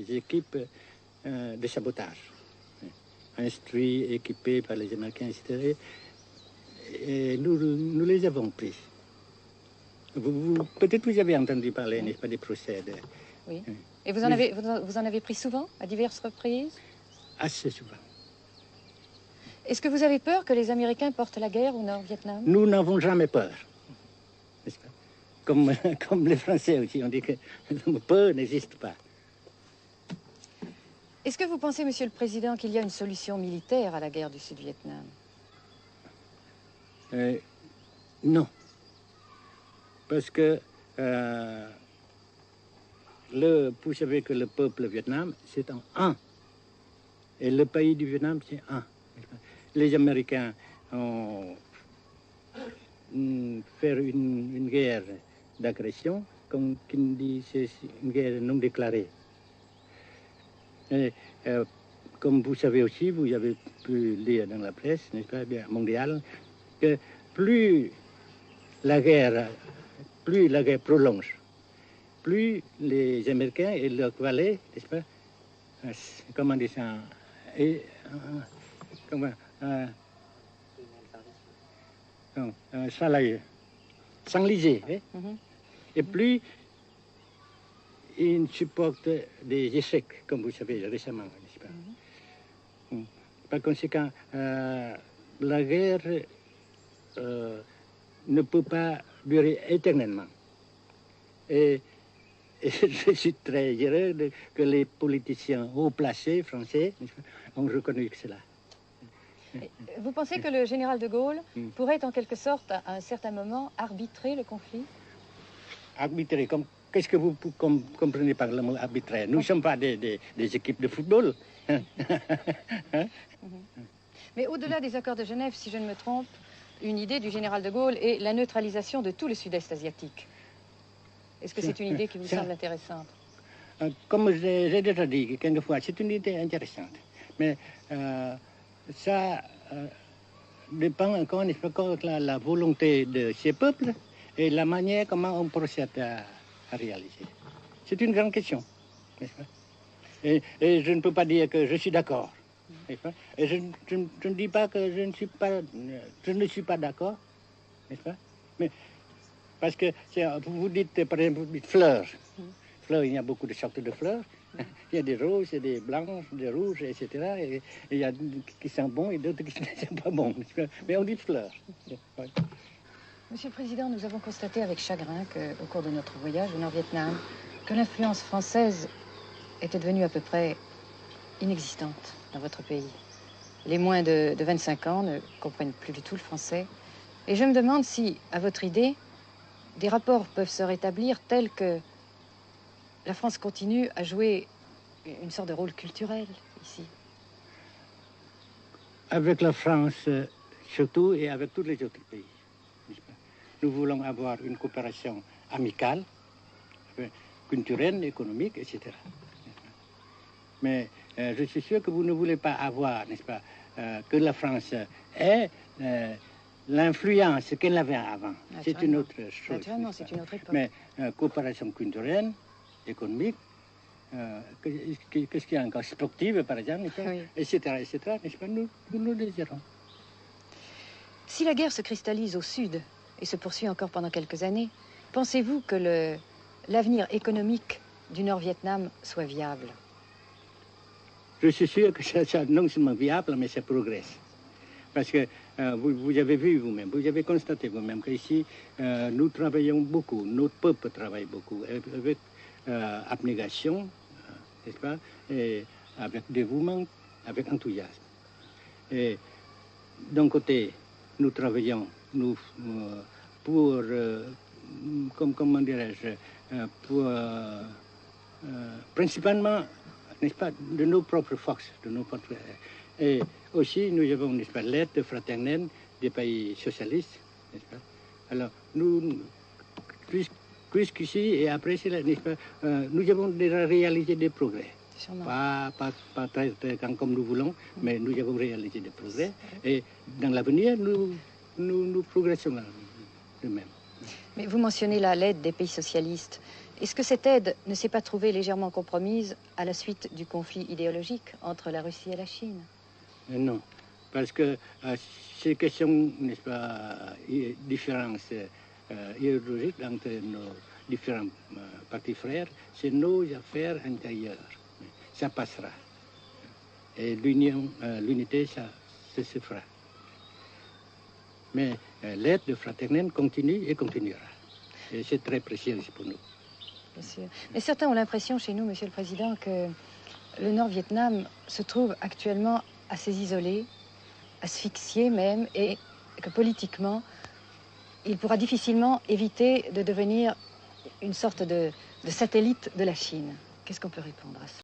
des équipes de sabotage, instruits, équipés par les Américains, etc. Et nous les avons pris. Peut-être vous avez entendu parler, n'est-ce pas, des procès. Oui. Et vous en avez pris souvent, à diverses reprises? Assez souvent. Est-ce que vous avez peur que les Américains portent la guerre au Nord-Vietnam? Nous n'avons jamais peur, n'est-ce pas? Comme les Français aussi, on dit que peur n'existe pas. Est-ce que vous pensez, Monsieur le Président, qu'il y a une solution militaire à la guerre du Sud-Vietnam? Non. Parce que vous savez que le peuple Vietnam, c'est en un. Et le pays du Vietnam, c'est un. Les Américains ont fait une guerre d'agression, comme qui dit, c'est une guerre non déclarée. Et, comme vous savez aussi, vous avez pu lire dans la presse, n'est-ce pas, bien, mondiale, que plus la guerre prolonge, plus les Américains et leurs valets, n'est-ce pas, comment dire ça, s'enliser, et plus ils supportent des échecs, comme vous savez récemment, n'est-ce pas? Par conséquent, la guerre ne peut pas durer éternellement. Et je suis très heureux que les politiciens haut placés français ont reconnu cela. Vous pensez que le général de Gaulle pourrait en quelque sorte, à un certain moment, arbitrer le conflit? Arbitrer, qu'est-ce que vous comprenez par le mot arbitrer? Nous ne sommes pas des équipes de football. Mais au-delà des accords de Genève, si je ne me trompe, une idée du général de Gaulle est la neutralisation de tout le sud-est asiatique. Est-ce que c'est une idée qui vous semble intéressante? Comme j'ai déjà dit quelquefois, c'est une idée intéressante. Mais ça dépend encore de la volonté de ces peuples et la manière comment on procède à réaliser. C'est une grande question, n'est-ce pas? Et je ne peux pas dire que je suis d'accord. Et je ne dis pas que je ne suis pas d'accord, n'est-ce pas? Mais parce que vous dites, par exemple, vous dites fleurs. Fleurs, il y a beaucoup de sortes de fleurs. Il y a des roses, des blanches, des rouges, etc. Et il y a qui sont bons et d'autres qui ne sont pas bons. Mais on dit fleurs. Monsieur le Président, nous avons constaté avec chagrin qu'au cours de notre voyage au Nord-Vietnam, que l'influence française était devenue à peu près inexistante dans votre pays. Les moins de 25 ans ne comprennent plus du tout le français. Et je me demande si, à votre idée, des rapports peuvent se rétablir tels que la France continue à jouer une sorte de rôle culturel ici. Avec la France surtout et avec tous les autres pays. Nous voulons avoir une coopération amicale, culturelle, économique, etc. Mais je suis sûr que vous ne voulez pas avoir, n'est-ce pas, que la France ait l'influence qu'elle avait avant. C'est une autre chose. Naturellement, c'est une autre époque. Mais coopération culturelle, économique, qu'est-ce qu'il y a encore, sportive par exemple, oui. etc., n'est-ce pas, nous le désirons. Si la guerre se cristallise au sud et se poursuit encore pendant quelques années, pensez-vous que l'avenir économique du Nord-Vietnam soit viable? Je suis sûr que ça non seulement viable, mais ça progresse. Parce que vous avez vu vous-même, vous avez constaté vous-même qu'ici, nous travaillons beaucoup, notre peuple travaille beaucoup, avec abnégation, n'est-ce pas, et avec dévouement, avec enthousiasme. Et d'un côté, nous travaillons pour, comment dirais-je, pour principalement, n'est-ce pas, de nos propres forces, de nos propres... Et aussi, nous avons, n'est-ce pas, l'aide fraternelle des pays socialistes, n'est-ce pas? Alors, nous, jusqu'ici et après cela, n'est-ce pas, nous avons déjà réalisé des progrès. Pas très grand comme nous voulons, mais nous avons réalisé des progrès. Et dans l'avenir, nous progressons de même. Mais vous mentionnez là l'aide des pays socialistes. Est-ce que cette aide ne s'est pas trouvée légèrement compromise à la suite du conflit idéologique entre la Russie et la Chine? Non, parce que ces questions, n'est-ce pas, différences idéologiques entre nos différents partis frères, c'est nos affaires intérieures. Ça passera. Et l'unité, ça se fera. Mais l'aide fraternelle continue et continuera. Et c'est très précieux aussi pour nous. Bien sûr. Mais certains ont l'impression chez nous, Monsieur le Président, que le Nord-Vietnam se trouve actuellement assez isolé, asphyxié même, et que politiquement, il pourra difficilement éviter de devenir une sorte de satellite de la Chine. Qu'est-ce qu'on peut répondre à ça?